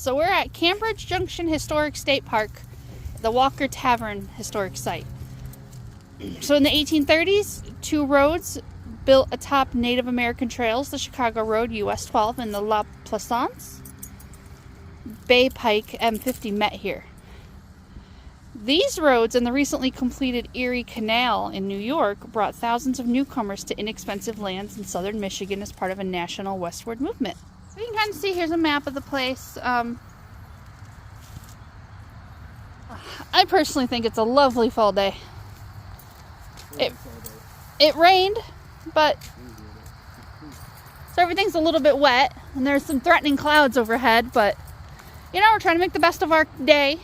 So we're at Cambridge Junction Historic State Park, the Walker Tavern historic site. So in the 1830s, two roads built atop Native American trails, the Chicago Road US 12 and the Plaisance Pike M50 met here. These roads and the recently completed Erie Canal in New York brought thousands of newcomers to inexpensive lands in southern Michigan as part of a national westward movement. So you can kind of see, here's a map of the place. I personally think it's a lovely fall day. It rained, but so everything's a little bit wet, and there's some threatening clouds overhead, but you know, we're trying to make the best of our day.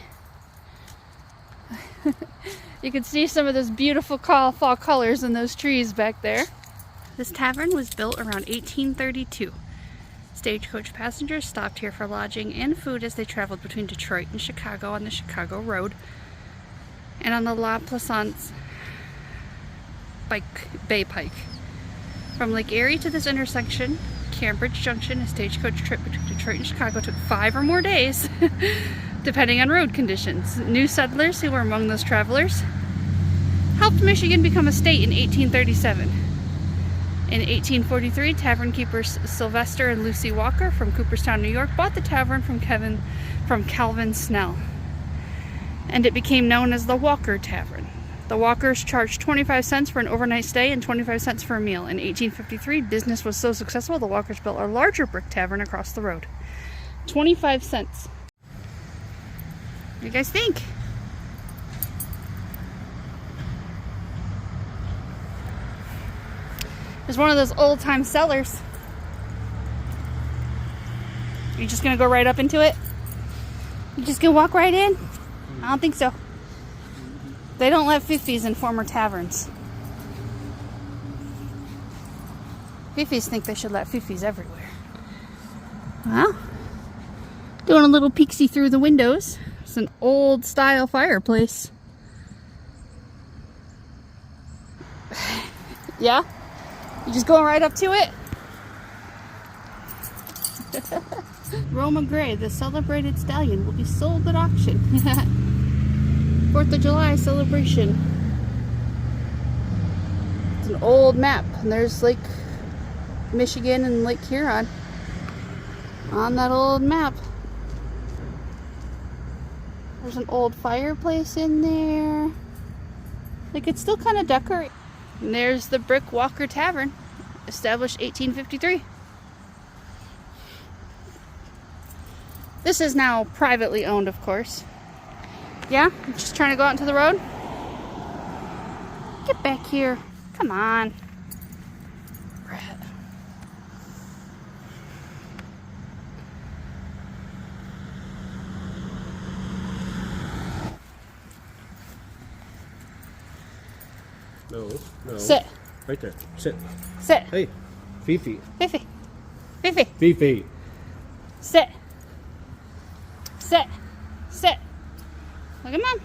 You can see some of those beautiful fall colors in those trees back there. This tavern was built around 1832. Stagecoach passengers stopped here for lodging and food as they traveled between Detroit and Chicago on the Chicago Road and on the Plaisance Pike. From Lake Erie to this intersection, Cambridge Junction, a stagecoach trip between Detroit and Chicago took 5 or more days, depending on road conditions. New settlers who were among those travelers helped Michigan become a state in 1837. In 1843, tavern keepers Sylvester and Lucy Walker from Cooperstown, New York, bought the tavern from Calvin Snell, and it became known as the Walker Tavern. The Walkers charged 25 cents for an overnight stay and 25 cents for a meal. In 1853, business was so successful, the Walkers built a larger brick tavern across the road. 25 cents. What do you guys think? There's one of those old-time cellars. Are you just gonna go right up into it? You just gonna walk right in? I don't think so. They don't let fifis in former taverns. Fifis think they should let fifis everywhere. Well, doing a little peeksy through the windows. It's an old style fireplace. Yeah? You just going right up to it? Roma Gray, the celebrated stallion, will be sold at auction. 4th of July celebration. It's an old map, and there's Lake Michigan and Lake Huron on that old map. There's an old fireplace in there. They could still kind of decorate. And there's the brick Walker Tavern, established 1853. This is now privately owned, of course. Yeah? I'm just trying to go out into the road? Get back here. Come on. Rat. No. Sit. Right there. Sit. Sit. Hey. Fifi. Fifi. Fifi. Fifi. Sit. Sit. Sit. Look at Mom.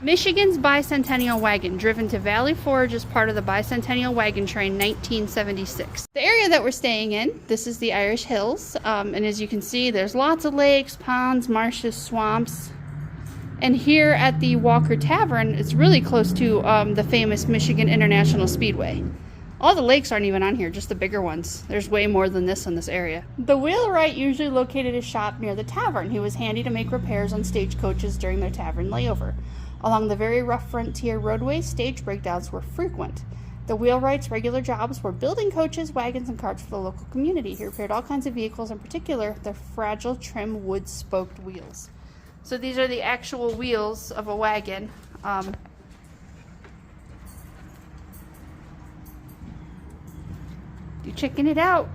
Michigan's Bicentennial Wagon, driven to Valley Forge as part of the Bicentennial Wagon Train, 1976. The area that we're staying in, this is the Irish Hills, and as you can see, there's lots of lakes, ponds, marshes, swamps. And here at the Walker Tavern, it's really close to the famous Michigan International Speedway. All the lakes aren't even on here, just the bigger ones. There's way more than this in this area. The wheelwright usually located his shop near the tavern. He was handy to make repairs on stagecoaches during their tavern layover. Along the very rough frontier roadways, stage breakdowns were frequent. The wheelwright's regular jobs were building coaches, wagons, and carts for the local community. He repaired all kinds of vehicles, in particular their fragile, trim, wood-spoked wheels. So these are the actual wheels of a wagon. You're checking it out.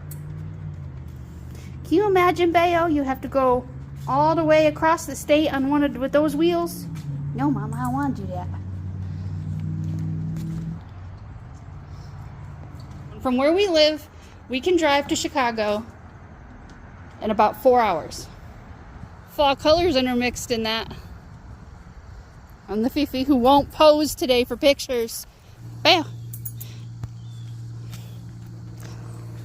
Can you imagine, Bayo? You have to go all the way across the state on with those wheels? No, Mom, I don't want to do that. From where we live, we can drive to Chicago in about 4 hours. Fall colors intermixed in that. I'm the Fifi who won't pose today for pictures. Bam!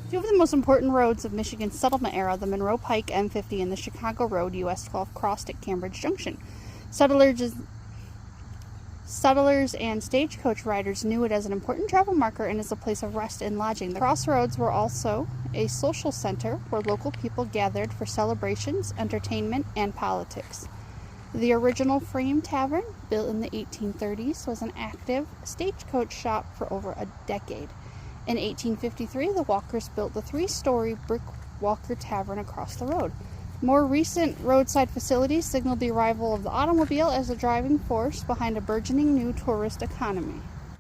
Two of the most important roads of Michigan's settlement era, the Monroe Pike M50 and the Chicago Road US 12, crossed at Cambridge Junction. Settlers and stagecoach riders knew it as an important travel marker and as a place of rest and lodging. The crossroads were also a social center where local people gathered for celebrations, entertainment, and politics. The original frame tavern, built in the 1830s, was an active stagecoach shop for over a decade. In 1853, the Walkers built the 3-story brick Walker Tavern across the road. More recent roadside facilities signaled the arrival of the automobile as a driving force behind a burgeoning new tourist economy.